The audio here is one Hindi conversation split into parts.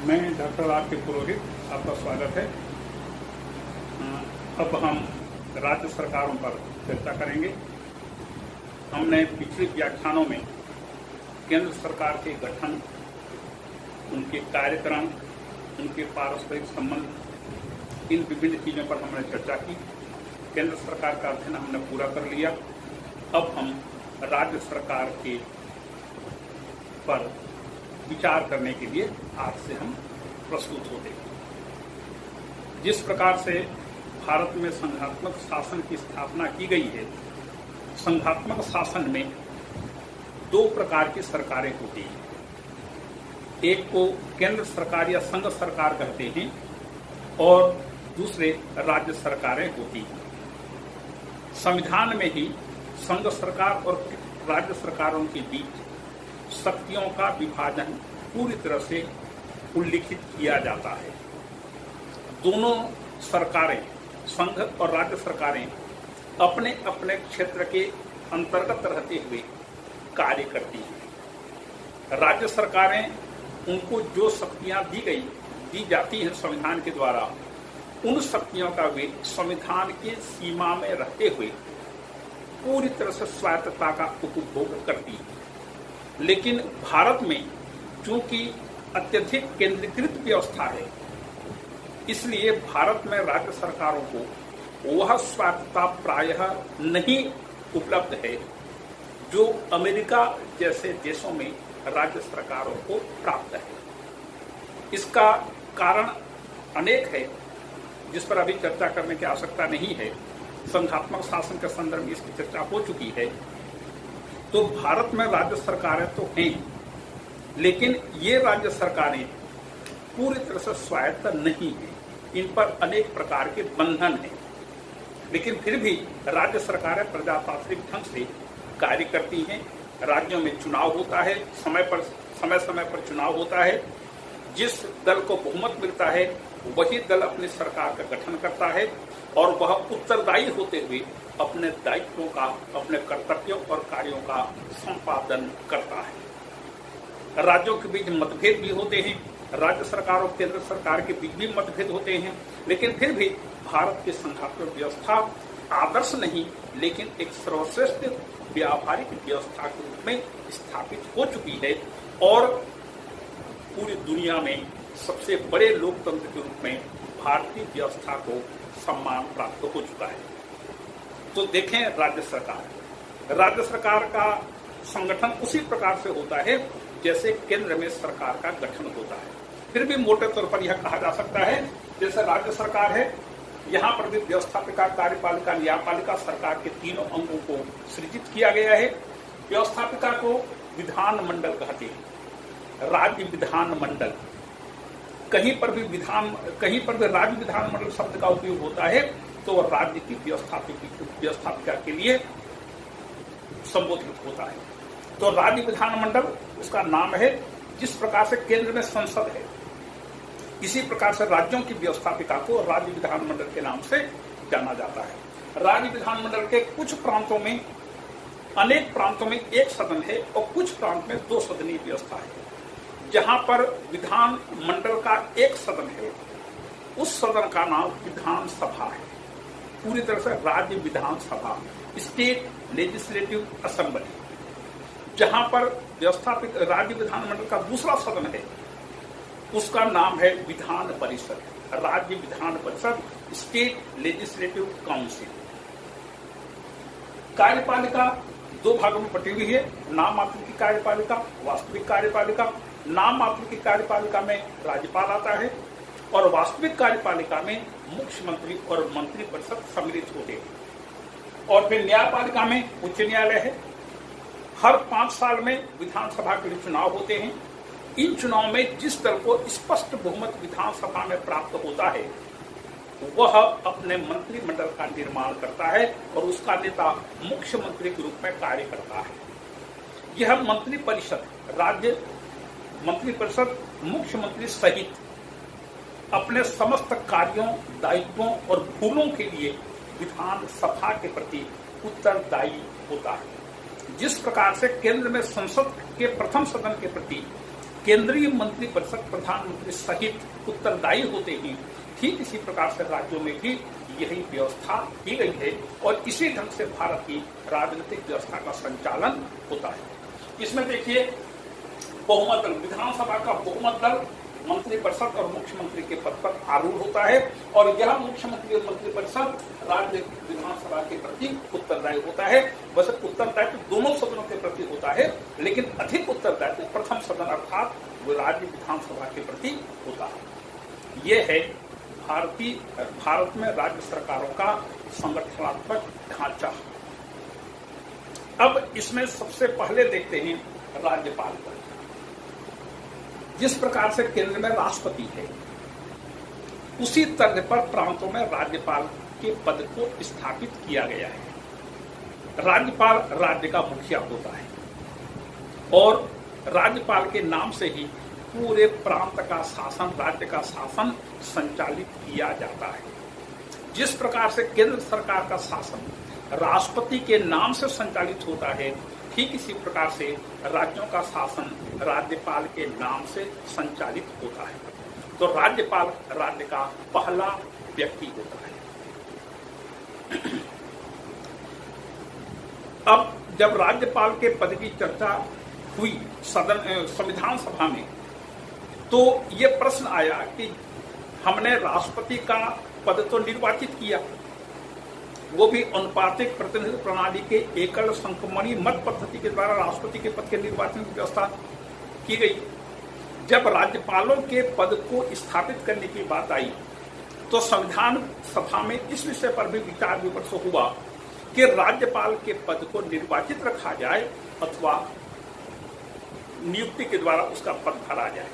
मैं डॉक्टर आर के पुरोहित, आपका स्वागत है। अब हम राज्य सरकारों पर चर्चा करेंगे। हमने पिछले व्याख्यानों में केंद्र सरकार के गठन, उनके कार्यक्रम, उनके पारस्परिक संबंध, इन विभिन्न चीज़ों पर हमने चर्चा की। केंद्र सरकार का अध्ययन हमने पूरा कर लिया। अब हम राज्य सरकार के पर विचार करने के लिए आज से हम प्रस्तुत होते हैं। जिस प्रकार से भारत में संघात्मक शासन की स्थापना की गई है, संघात्मक शासन में दो प्रकार की सरकारें होती हैं। एक को केंद्र सरकार या संघ सरकार कहते हैं और दूसरे राज्य सरकारें होती हैं। संविधान में ही संघ सरकार और राज्य सरकारों के बीच शक्तियों का विभाजन पूरी तरह से उल्लिखित किया जाता है। दोनों सरकारें, संघ और राज्य सरकारें, अपने अपने क्षेत्र के अंतर्गत रहते हुए कार्य करती हैं। राज्य सरकारें, उनको जो शक्तियां दी जाती हैं संविधान के द्वारा, उन शक्तियों का वे संविधान की सीमा में रहते हुए पूरी तरह से स्वायत्तता का उपभोग करती हैं। लेकिन भारत में चूंकि अत्यधिक केंद्रीकृत व्यवस्था है, इसलिए भारत में राज्य सरकारों को वह स्वायत्तता प्रायः नहीं उपलब्ध है जो अमेरिका जैसे देशों में राज्य सरकारों को प्राप्त है। इसका कारण अनेक है, जिस पर अभी चर्चा करने की आवश्यकता नहीं है। संघात्मक शासन के संदर्भ में इसकी चर्चा हो चुकी है। तो भारत में राज्य सरकारें तो हैं, लेकिन ये राज्य सरकारें पूरी तरह से स्वायत्त नहीं हैं। इन पर अनेक प्रकार के बंधन हैं, लेकिन फिर भी राज्य सरकारें प्रजातांत्रिक ढंग से कार्य करती हैं। राज्यों में चुनाव होता है, समय समय पर चुनाव होता है। जिस दल को बहुमत मिलता है वही दल अपनी सरकार का गठन करता है और वह उत्तरदायी होते हुए अपने दायित्वों का, अपने कर्तव्यों और कार्यों का संपादन करता है। राज्यों के बीच मतभेद भी होते हैं, राज्य सरकार और केंद्र सरकार के बीच भी मतभेद होते हैं, लेकिन फिर भी भारत की संघात्मक व्यवस्था आदर्श नहीं, लेकिन एक सर्वश्रेष्ठ व्यावहारिक व्यवस्था के रूप में स्थापित हो चुकी है और पूरी दुनिया में सबसे बड़े लोकतंत्र के रूप में भारतीय व्यवस्था को सम्मान प्राप्त हो चुका है। तो देखें, राज्य सरकार का संगठन उसी प्रकार से होता है जैसे केंद्र में सरकार का गठन होता है। फिर भी मोटे तौर पर यह कहा जा सकता है, जैसे राज्य सरकार है, यहाँ पर भी व्यवस्थापिका, कार्यपालिका, न्यायपालिका, सरकार के तीनों अंगों को सृजित किया गया है। व्यवस्थापिका को विधानमंडल कहते हैं, राज्य विधानमंडल। कहीं पर भी राज्य विधानमंडल शब्द का उपयोग होता है तो राज्य की व्यवस्थापिका के लिए संबोधित होता है। तो राज्य विधानमंडल उसका नाम है। जिस प्रकार से केंद्र में संसद है, इसी प्रकार से राज्यों की व्यवस्थापिका को राज्य विधानमंडल के नाम से जाना जाता है। राज्य विधानमंडल के कुछ प्रांतों में, अनेक प्रांतों में एक सदन है और कुछ प्रांत में दो सदनीय व्यवस्था है। जहां पर विधानमंडल का एक सदन है, उस सदन का नाम विधानसभा है। पूरी तरह से राज्य विधानसभा, स्टेट लेजिस्लेटिव असेंबली। जहां पर व्यवस्थापिक राज्य विधानमंडल का दूसरा सदन है, उसका नाम है विधान परिषद, राज्य Vidhan Parishad, state legislative council. कार्यपालिका दो भागों में बटी हुई है, नाम मात्र की कार्यपालिका, वास्तविक कार्यपालिका। नाम मात्र की कार्यपालिका में राज्यपाल आता है और वास्तविक कार्यपालिका में मुख्यमंत्री और मंत्रिपरिषद सम्मिलित होते हैं। और फिर न्यायपालिका में उच्च न्यायालय है। हर 5 साल में विधानसभा के लिए चुनाव होते हैं। इन चुनाव में जिस दल को स्पष्ट बहुमत विधानसभा में प्राप्त होता है, वह अपने मंत्रिमंडल का निर्माण करता है और उसका नेता मुख्यमंत्री के रूप में कार्य करता है। यह मंत्रिपरिषद, राज्य मंत्रिपरिषद मुख्यमंत्री सहित अपने समस्त कार्यों, दायित्वों और भूलों के लिए विधानसभा के प्रति उत्तरदायी होता है। जिस प्रकार से केंद्र में संसद के प्रथम सदन के प्रति केंद्रीय मंत्रिपरिषद प्रधानमंत्री सहित उत्तरदायी होते हैं, ठीक इसी प्रकार से राज्यों में भी यही व्यवस्था की गई है और इसी ढंग से भारत की राजनीतिक व्यवस्था का संचालन होता है। इसमें देखिए बहुमत दल, विधानसभा का बहुमत दल मंत्रिपरिषद और मुख्यमंत्री के पद पर आरूढ़ होता है और यह मुख्यमंत्री और मंत्रिपरिषद राज्य विधानसभा के प्रति उत्तरदायी होता है। वैसे उत्तरदायित्व दोनों सदनों के प्रति होता है, लेकिन अधिक उत्तरदायित्व प्रथम सदन अर्थात राज्य विधानसभा के प्रति होता है। यह है भारत में राज्य सरकारों का संगठनात्मक ढांचा। अब इसमें सबसे पहले देखते हैं राज्यपाल पर। जिस प्रकार से केंद्र में राष्ट्रपति है, उसी तर्ज पर प्रांतों में राज्यपाल के पद को स्थापित किया गया है। राज्यपाल राज्य का मुखिया होता है और राज्यपाल के नाम से ही पूरे प्रांत का शासन, राज्य का शासन संचालित किया जाता है। जिस प्रकार से केंद्र सरकार का शासन राष्ट्रपति के नाम से संचालित होता है, ठीक इसी प्रकार से राज्यों का शासन राज्यपाल के नाम से संचालित होता है। तो राज्यपाल राज्य का पहला व्यक्ति होता है। अब जब राज्यपाल के पद की चर्चा हुई संविधान सभा में, तो ये प्रश्न आया कि हमने राष्ट्रपति का पद तो निर्वाचित किया, वो भी अनुपातिक प्रतिनिधित्व प्रणाली के एकल संक्रमणी मत पद्धति के द्वारा राष्ट्रपति के पद के निर्वाचन की व्यवस्था की गई। जब राज्यपालों के पद को स्थापित करने की बात आई, तो संविधान सभा में इस विषय पर भी विचार विमर्श हुआ कि राज्यपाल के पद को निर्वाचित रखा जाए अथवा नियुक्ति के द्वारा उसका पद भरा जाए।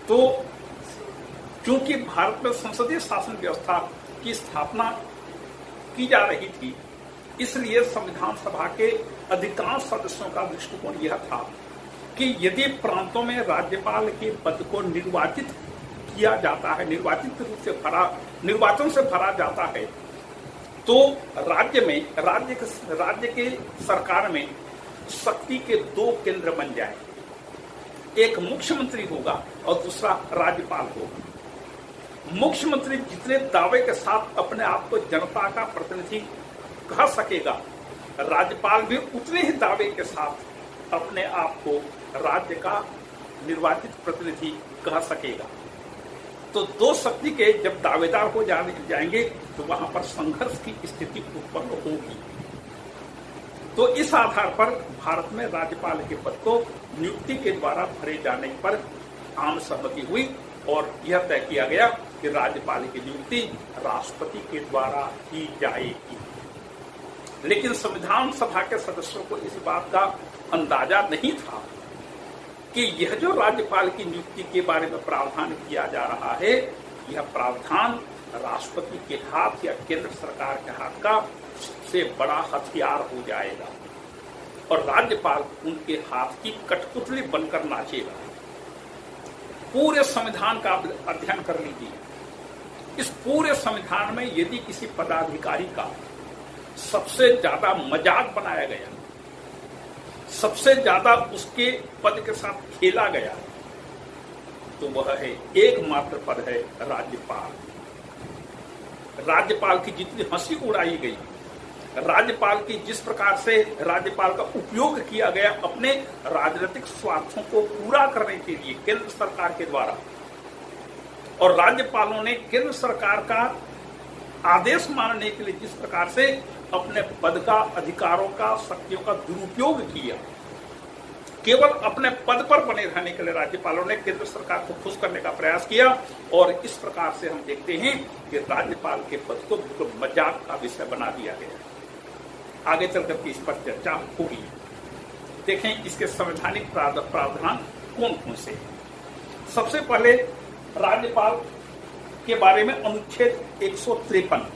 तो क्योंकि भारत में संसदीय शासन व्यवस्था की स्थापना की जा रही थी, इसलिए संविधान सभा के अधिकांश सदस्यों का दृष्टिकोण यह था कि यदि प्रांतों में राज्यपाल के पद को निर्वाचित किया जाता है, निर्वाचित रूप से निर्वाचन से भरा जाता है, तो राज्य के सरकार में शक्ति के दो केंद्र बन जाए। एक मुख्यमंत्री होगा और दूसरा राज्यपाल होगा। मुख्यमंत्री जितने दावे के साथ अपने आप को जनता का प्रतिनिधि कह सकेगा, राज्यपाल भी उतने ही दावे के साथ अपने आप को राज्य का निर्वाचित प्रतिनिधि कह सकेगा। तो दो शक्ति के जब दावेदार हो जाएंगे तो वहां पर संघर्ष की स्थिति उत्पन्न होगी। तो इस आधार पर भारत में राज्यपाल के पद को नियुक्ति के द्वारा भरे जाने पर आम सहमति हुई और यह तय किया गया कि राज्यपाल की नियुक्ति राष्ट्रपति के द्वारा की जाएगी। लेकिन संविधान सभा के सदस्यों को इस बात का अंदाजा नहीं था कि यह जो राज्यपाल की नियुक्ति के बारे में प्रावधान किया जा रहा है, यह प्रावधान राष्ट्रपति के हाथ या केंद्र सरकार के हाथ का सबसे बड़ा हथियार हो जाएगा और राज्यपाल उनके हाथ की कठपुतली बनकर नाचेगा। पूरे संविधान का अध्ययन कर लीजिए। इस पूरे संविधान में यदि किसी पदाधिकारी का सबसे ज्यादा मजाक बनाया गया, सबसे ज्यादा उसके पद के साथ खेला गया, तो वह है एकमात्र पद है राज्यपाल। राज्यपाल की जितनी हंसी उड़ाई गई, राज्यपाल की जिस प्रकार से राज्यपाल का उपयोग किया गया अपने राजनीतिक स्वार्थों को पूरा करने के लिए केंद्र सरकार के द्वारा, और राज्यपालों ने केंद्र सरकार का आदेश मानने के लिए जिस प्रकार से अपने पद का, अधिकारों का, शक्तियों का दुरुपयोग किया, केवल अपने पद पर बने रहने के लिए राज्यपालों ने केंद्र सरकार को खुश करने का प्रयास किया और इस प्रकार से हम देखते हैं कि राज्यपाल के पद को बिल्कुल मजाक का विषय बना दिया गया। आगे चलकर के इस पर चर्चा होगी। देखें इसके संवैधानिक प्रावधान कौन कौन से। सबसे पहले राज्यपाल के बारे में अनुच्छेद 153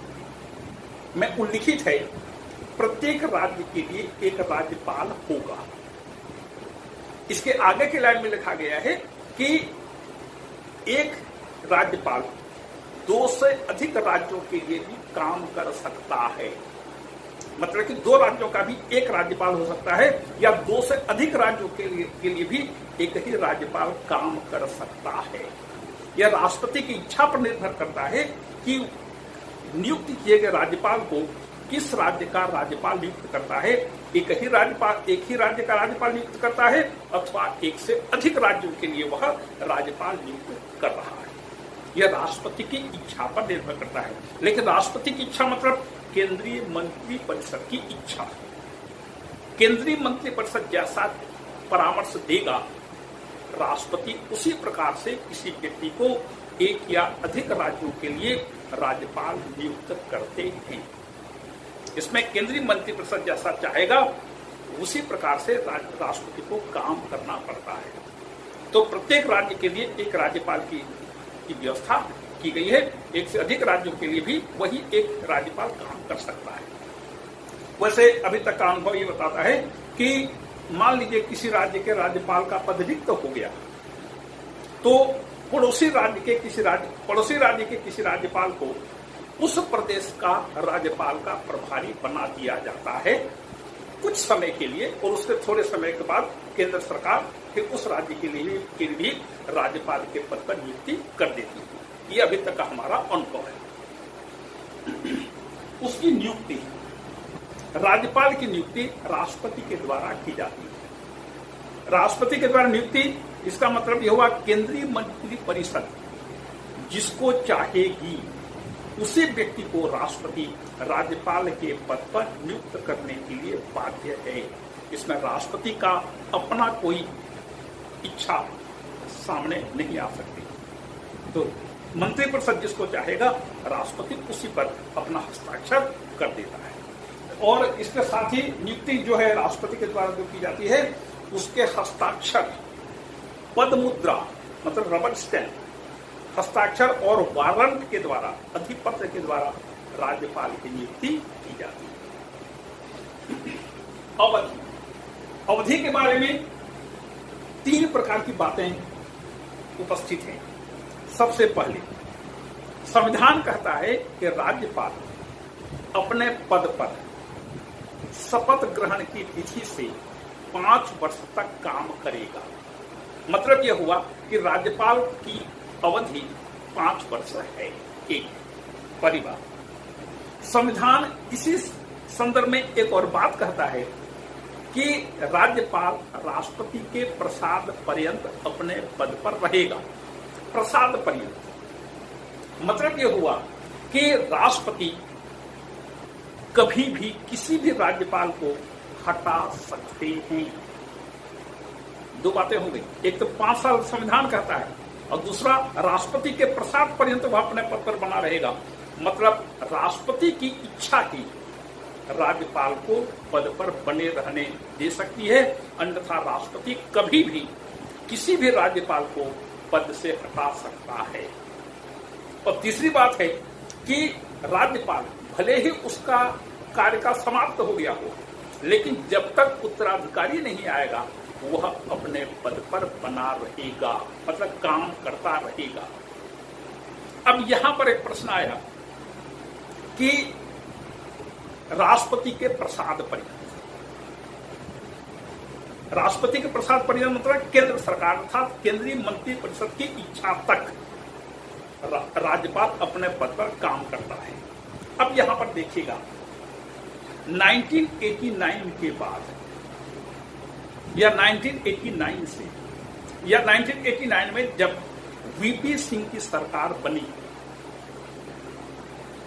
में उल्लिखित है, प्रत्येक राज्य के लिए एक राज्यपाल होगा। इसके आगे की लाइन में लिखा गया है कि एक राज्यपाल 2 से अधिक राज्यों के लिए भी काम कर सकता है। मतलब कि 2 राज्यों का भी एक राज्यपाल हो सकता है, या 2 से अधिक राज्यों के लिए भी एक ही राज्यपाल काम कर सकता है। यह राष्ट्रपति की इच्छा पर निर्भर करता है कि नियुक्त किए गए राज्यपाल को किस राज्य का राज्यपाल नियुक्त करता है। एक ही राज्य का राज्यपाल नियुक्त करता है अथवा एक से अधिक राज्यों के लिए वह राज्यपाल नियुक्त कर रहा है। यह राष्ट्रपति की इच्छा पर निर्भर करता है। लेकिन राष्ट्रपति की इच्छा मतलब केंद्रीय मंत्रिपरिषद की इच्छा। केंद्रीय मंत्रिपरिषद जैसा परामर्श देगा, राष्ट्रपति उसी प्रकार से किसी व्यक्ति को एक या अधिक राज्यों के लिए राज्यपाल नियुक्त करते हैं। इसमें केंद्रीय मंत्रिपरिषद जैसा चाहेगा उसी प्रकार से राष्ट्रपति को काम करना पड़ता है। तो प्रत्येक राज्य के लिए एक राज्यपाल की व्यवस्था की गई है। एक से अधिक राज्यों के लिए भी वही एक राज्यपाल काम कर सकता है। वैसे अभी तक का अनुभव ये बताता है कि मान लीजिए किसी राज्य के राज्यपाल का पद रिक्त हो गया, तो पड़ोसी राज्य के किसी राज्यपाल को उस प्रदेश का राज्यपाल का प्रभारी बना दिया जाता है कुछ समय के लिए, और उसके थोड़े समय के बाद केंद्र सरकार फिर उस राज्य के लिए भी राज्यपाल के पद पर नियुक्ति कर देती है। ये अभी तक का हमारा अनुभव है। उसकी नियुक्ति, राज्यपाल की नियुक्ति राष्ट्रपति के द्वारा की जाती है। राष्ट्रपति के द्वारा नियुक्ति, इसका मतलब यह हुआ केंद्रीय मंत्रिपरिषद जिसको चाहेगी उसी व्यक्ति को राष्ट्रपति राज्यपाल के पद पर नियुक्त करने के लिए बाध्य है। इसमें राष्ट्रपति का अपना कोई इच्छा सामने नहीं आ सकती। तो मंत्रिपरिषद जिसको चाहेगा राष्ट्रपति उसी पर अपना हस्ताक्षर कर देता है। और इसके साथ ही नियुक्ति जो है राष्ट्रपति के द्वारा जो की जाती है, उसके हस्ताक्षर, पद मुद्रा मतलब रबर स्टैंप, हस्ताक्षर और वारंट के द्वारा, अधिपत्र के द्वारा राज्यपाल की नियुक्ति की जाती है। अवधि के बारे में 3 प्रकार की बातें उपस्थित हैं। सबसे पहले संविधान कहता है कि राज्यपाल अपने पद पर शपथ ग्रहण की तिथि से 5 वर्ष तक काम करेगा। मतलब यह हुआ कि राज्यपाल की अवधि 5 वर्ष है। एक पहली बात। संविधान इसी संदर्भ में एक और बात कहता है कि राज्यपाल राष्ट्रपति के प्रसाद पर्यंत अपने पद पर रहेगा। प्रसाद पर्यंत मतलब यह हुआ कि राष्ट्रपति कभी भी किसी भी राज्यपाल को हटा सकते हैं। 2 बातें हो गई। एक तो 5 साल संविधान कहता है, और दूसरा राष्ट्रपति के प्रसाद पर्यंत वह अपने पद पर बना रहेगा। मतलब राष्ट्रपति की इच्छा ही राज्यपाल को पद पर बने रहने दे सकती है, अन्यथा राष्ट्रपति कभी भी किसी भी राज्यपाल को पद से हटा सकता है। और तीसरी बात है कि राज्यपाल भले ही उसका कार्यकाल समाप्त हो गया हो, लेकिन जब तक उत्तराधिकारी नहीं आएगा वह अपने पद पर बना रहेगा, मतलब काम करता रहेगा। अब यहां पर एक प्रश्न आया कि राष्ट्रपति के प्रसाद पर्यंत, राष्ट्रपति के प्रसाद पर्यंत मतलब केंद्र सरकार अर्थात केंद्रीय मंत्रिपरिषद की इच्छा तक राज्यपाल अपने पद पर काम करता है। अब यहां पर देखिएगा 1989 के बाद या 1989 से या 1989 में जब वीपी सिंह की सरकार बनी,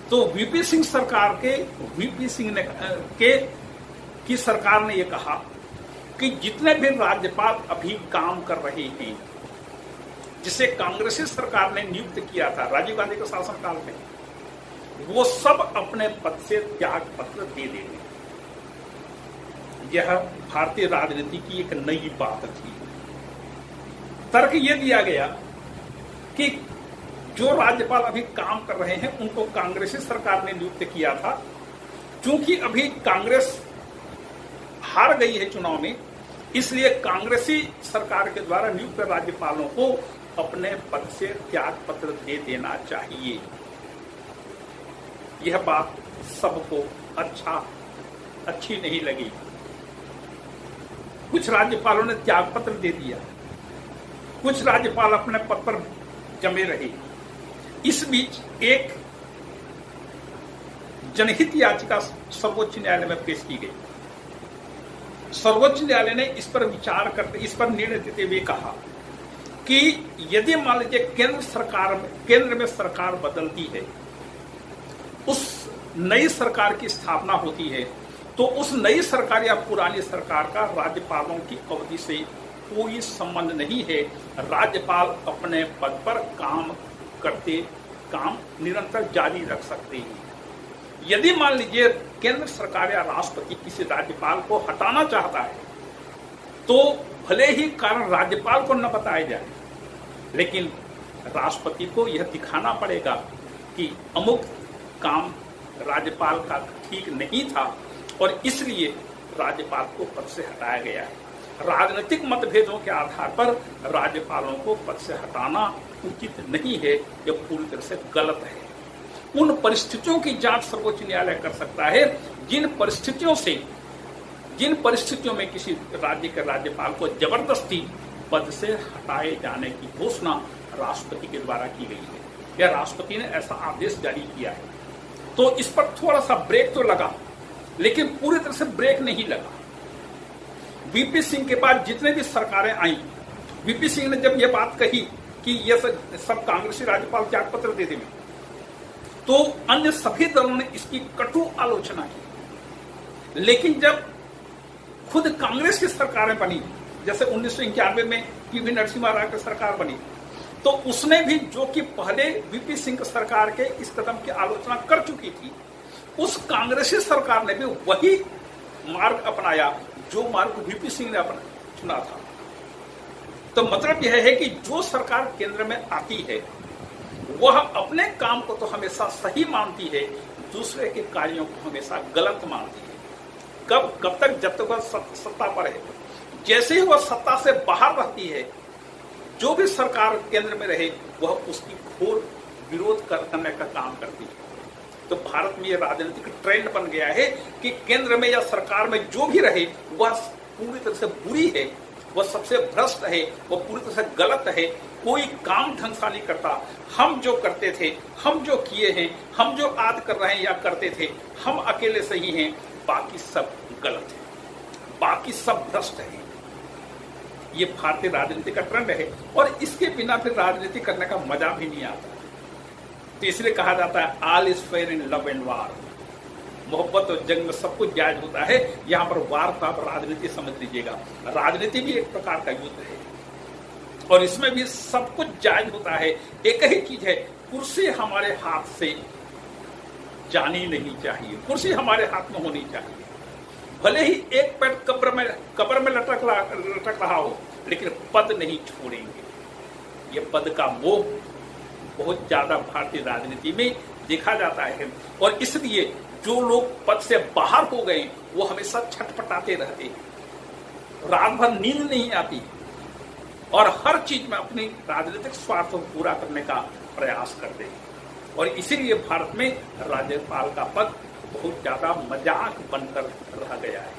तो वीपी सिंह की सरकार ने यह कहा कि जितने भी राज्यपाल अभी काम कर रहे हैं, जिसे कांग्रेसी सरकार ने नियुक्त किया था राजीव गांधी के शासनकाल में, वो सब अपने पद से त्याग पत्र दे देंगे। यह भारतीय राजनीति की एक नई बात थी। तर्क यह दिया गया कि जो राज्यपाल अभी काम कर रहे हैं उनको कांग्रेसी सरकार ने नियुक्त किया था। क्योंकि अभी कांग्रेस हार गई है चुनाव में, इसलिए कांग्रेसी सरकार के द्वारा नियुक्त राज्यपालों को अपने पद से त्याग पत्र दे देना चाहिए। यह बात सबको अच्छा अच्छी नहीं लगी। कुछ राज्यपालों ने त्यागपत्र दे दिया, कुछ राज्यपाल अपने पद पर जमे रहे। इस बीच एक जनहित याचिका सर्वोच्च न्यायालय में पेश की गई। सर्वोच्च न्यायालय ने इस पर विचार करते, इस पर निर्णय देते हुए कहा कि यदि मान लीजिए केंद्र में सरकार बदलती है, उस नई सरकार की स्थापना होती है, तो उस नई सरकार या पुरानी सरकार का राज्यपालों की अवधि से कोई संबंध नहीं है। राज्यपाल अपने पद पर काम निरंतर जारी रख सकते हैं। यदि मान लीजिए केंद्र सरकार या राष्ट्रपति किसी राज्यपाल को हटाना चाहता है, तो भले ही कारण राज्यपाल को न बताया जाए, लेकिन राष्ट्रपति को यह दिखाना पड़ेगा कि अमुक काम राज्यपाल का ठीक नहीं था और इसलिए राज्यपाल को पद से हटाया गया है। राजनीतिक मतभेदों के आधार पर राज्यपालों को पद से हटाना उचित नहीं है, यह पूरी तरह से गलत है। उन परिस्थितियों की जांच सर्वोच्च न्यायालय कर सकता है जिन परिस्थितियों में किसी राज्य के राज्यपाल को जबरदस्ती पद से हटाए जाने की घोषणा राष्ट्रपति के द्वारा की गई है या राष्ट्रपति ने ऐसा आदेश जारी किया है। तो इस पर थोड़ा सा ब्रेक तो लगा, लेकिन पूरी तरह से ब्रेक नहीं लगा। वीपी सिंह के बाद जितने भी सरकारें आई, वीपी सिंह ने जब यह बात कही कि ये सब कांग्रेसी राज्यपाल त्यागपत्र दे देंगे, तो अन्य सभी दलों ने इसकी कटु आलोचना की। लेकिन जब खुद कांग्रेस की सरकारें बनी, जैसे 1991 में पीवी नरसिम्हा राव की सरकार बनी, तो उसने भी, जो कि पहले वीपी सिंह सरकार के इस कदम की आलोचना कर चुकी थी, उस कांग्रेसी सरकार ने भी वही मार्ग अपनाया जो मार्ग वीपी सिंह ने चुना था। तो मतलब यह है कि जो सरकार केंद्र में आती है वह अपने काम को तो हमेशा सही मानती है, दूसरे के कार्यों को हमेशा गलत मानती है। कब तक? जब तक वह सत्ता पर है। जैसे ही वह सत्ता से बाहर रहती है, जो भी सरकार केंद्र में रहे वह उसकी घोर विरोध करने का काम करती है। तो भारत में यह राजनीतिक ट्रेंड बन गया है कि केंद्र में या सरकार में जो भी रहे वह पूरी तरह से बुरी है, वह सबसे भ्रष्ट है, वह पूरी तरह से गलत है, कोई काम ढंग से नहीं करता। हम जो करते थे, हम जो किए हैं, हम जो आज कर रहे हैं या करते थे, हम अकेले सही हैं, बाकी सब गलत है, बाकी सब भ्रष्ट है। ये भारतीय राजनीति का ट्रेंड है और इसके बिना फिर राजनीति करने का मजा भी नहीं आता। तो इसलिए कहा जाता है all is fair in love and वार। मोहब्बत और जंग में सब कुछ जायज होता है। यहाँ पर वार का राजनीति समझ लीजिएगा। राजनीति भी एक प्रकार का युद्ध है और इसमें भी सब कुछ जायज होता है। एक ही चीज है, कुर्सी हमारे हाथ से जानी नहीं चाहिए, कुर्सी हमारे हाथ में होनी चाहिए। भले ही एक पैर कब्र में लटक रहा हो, लेकिन पद नहीं छोड़ेंगे। ये पद का मोह बहुत ज्यादा भारतीय राजनीति में देखा जाता है और इसलिए जो लोग पद से बाहर हो गए वो हमेशा छटपटाते रहते हैं, रात भर नींद नहीं आती और हर चीज में अपनी राजनीतिक स्वार्थ को पूरा करने का प्रयास करते हैं। और इसीलिए भारत में राज्यपाल का पद बहुत ज्यादा मजाक बनकर रह गया है।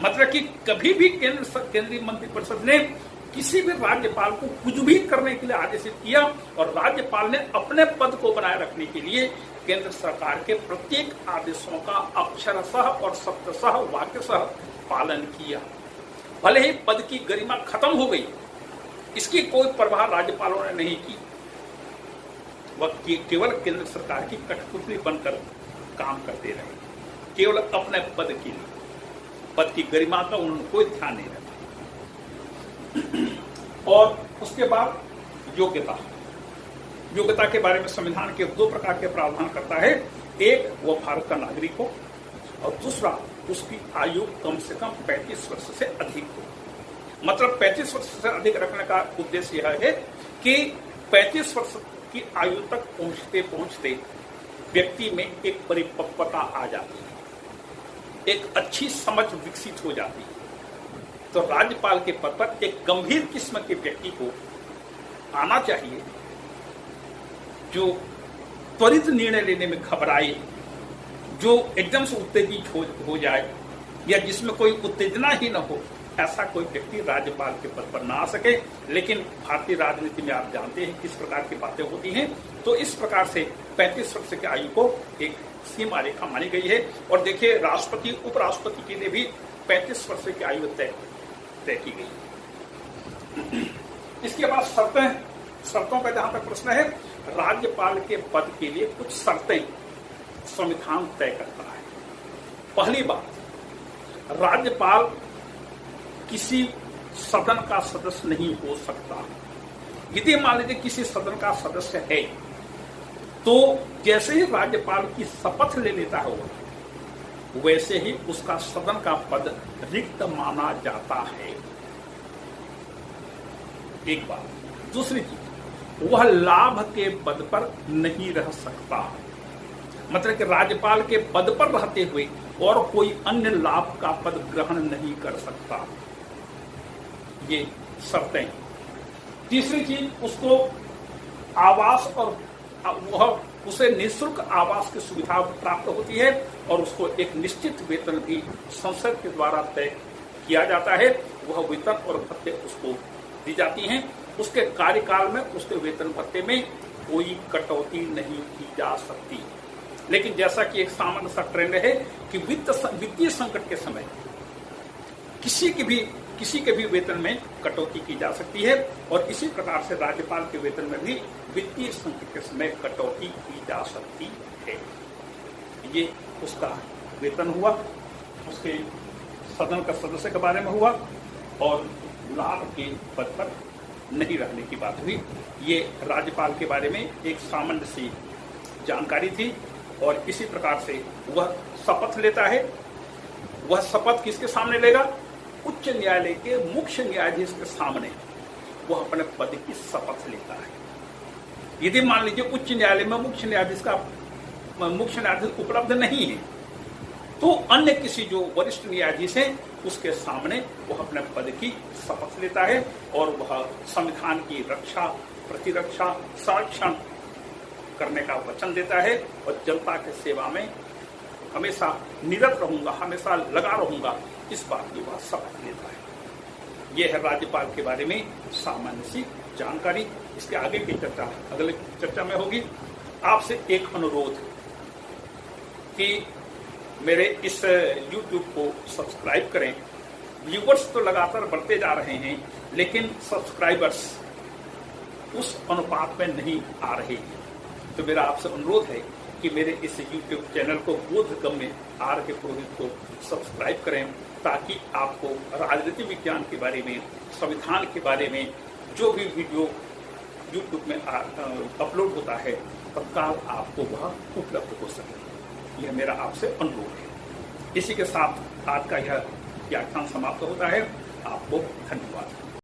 मतलब कि कभी भी केंद्रीय मंत्रिपरिषद ने किसी भी राज्यपाल को कुछ भी करने के लिए आदेशित किया और राज्यपाल ने अपने पद को बनाए रखने के लिए केंद्र सरकार के प्रत्येक आदेशों का अक्षरशः और सत्यशः वाक्यशः पालन किया। भले ही पद की गरिमा खत्म हो गई, इसकी कोई परवाह राज्यपालों ने नहीं की। वह केवल केंद्र सरकार की कठपुतली बनकर काम करते रहे, केवल अपने पद के लिए। पद की गरिमा का उन्होंने कोई ध्यान नहीं रखा। और उसके बाद योग्यता के बारे में संविधान के दो प्रकार के प्रावधान करता है। एक, वो भारत का नागरिक हो और दूसरा, उसकी आयु कम से कम 35 वर्ष से अधिक हो। मतलब 35 वर्ष से अधिक रखने का उद्देश्य यह है कि 35 वर्ष की आयु तक पहुंचते व्यक्ति में एक परिपक्वता आ जाती है, एक अच्छी समझ विकसित हो जाती है। तो राज्यपाल के पद पर एक गंभीर किस्म के व्यक्ति को आना चाहिए जो त्वरित निर्णय लेने में घबराए, जो एकदम से उत्तेजित हो जाए या जिसमें कोई उत्तेजना ही न हो, ऐसा कोई व्यक्ति राज्यपाल के पद पर ना आ सके। लेकिन भारतीय राजनीति में आप जानते हैं किस प्रकार की बातें होती हैं। तो इस प्रकार से 35 वर्ष की आयु को एक सीमा रेखा मानी गई है। और देखिए, राष्ट्रपति उपराष्ट्रपति के लिए भी 35 वर्ष की आयु तय की गई। इसके बाद शर्तों का जहां तक प्रश्न है, राज्यपाल के पद के लिए कुछ शर्तें संविधान तय करता है। पहली बात, राज्यपाल किसी सदन का सदस्य नहीं हो सकता। यदि मान लीजिए किसी सदन का सदस्य है तो जैसे ही राज्यपाल की शपथ ले लेता है वैसे ही उसका सदन का पद रिक्त माना जाता है। एक बात। दूसरी चीज, वह लाभ के पद पर नहीं रह सकता। मतलब कि राज्यपाल के पद पर रहते हुए और कोई अन्य लाभ का पद ग्रहण नहीं कर सकता। ये शर्तें। तीसरी चीज, उसको आवास और वह उसे निःशुल्क आवास की सुविधा प्राप्त होती है और उसको एक निश्चित वेतन भी संसद के द्वारा तय किया जाता है। वह वेतन और भत्ते उसको दी जाती हैं। उसके कार्यकाल में उसके वेतन भत्ते में कोई कटौती नहीं की जा सकती। लेकिन जैसा कि एक सामान्य सा ट्रेंड है कि वित्तीय संकट के समय किसी के भी वेतन में कटौती की जा सकती है और इसी प्रकार से राज्यपाल के वेतन में भी वित्तीय संकट के समय कटौती की जा सकती है। ये उसका वेतन हुआ, उसके सदन का सदस्य के बारे में हुआ और लाभ के पद पर नहीं रहने की बात हुई। ये राज्यपाल के बारे में एक सामान्य सी जानकारी थी। और इसी प्रकार से वह शपथ लेता है। वह शपथ किसके सामने लेगा? उच्च न्यायालय के मुख्य न्यायाधीश के सामने वह अपने पद की शपथ लेता है। यदि मान लीजिए उच्च न्यायालय में मुख्य न्यायाधीश उपलब्ध नहीं है तो अन्य किसी जो वरिष्ठ न्यायाधीश हैं उसके सामने वह अपने पद की शपथ लेता है और वह संविधान की रक्षा, प्रतिरक्षा, संरक्षण करने का वचन देता है और जनता के सेवा में हमेशा निरत रहूंगा, हमेशा लगा रहूंगा, इस बात की वह शपथ लेता है। यह है राज्यपाल के बारे में सामान्य सी जानकारी। इसके आगे की चर्चा अगले चर्चा में होगी। आपसे एक अनुरोध कि मेरे इस YouTube को सब्सक्राइब करें। व्यूवर्स तो लगातार बढ़ते जा रहे हैं लेकिन सब्सक्राइबर्स उस अनुपात में नहीं आ रहे हैं। तो मेरा आपसे अनुरोध है कि मेरे इस YouTube चैनल को बोधगम्य आर के पुरोहित को सब्सक्राइब करें ताकि आपको राजनीति विज्ञान के बारे में, संविधान के बारे में जो भी वीडियो YouTube में अपलोड होता है तत्काल आपको वह उपलब्ध हो सके। यह मेरा आपसे अनुरोध है। इसी के साथ आज का यह व्याख्यान समाप्त होता है। आपको धन्यवाद।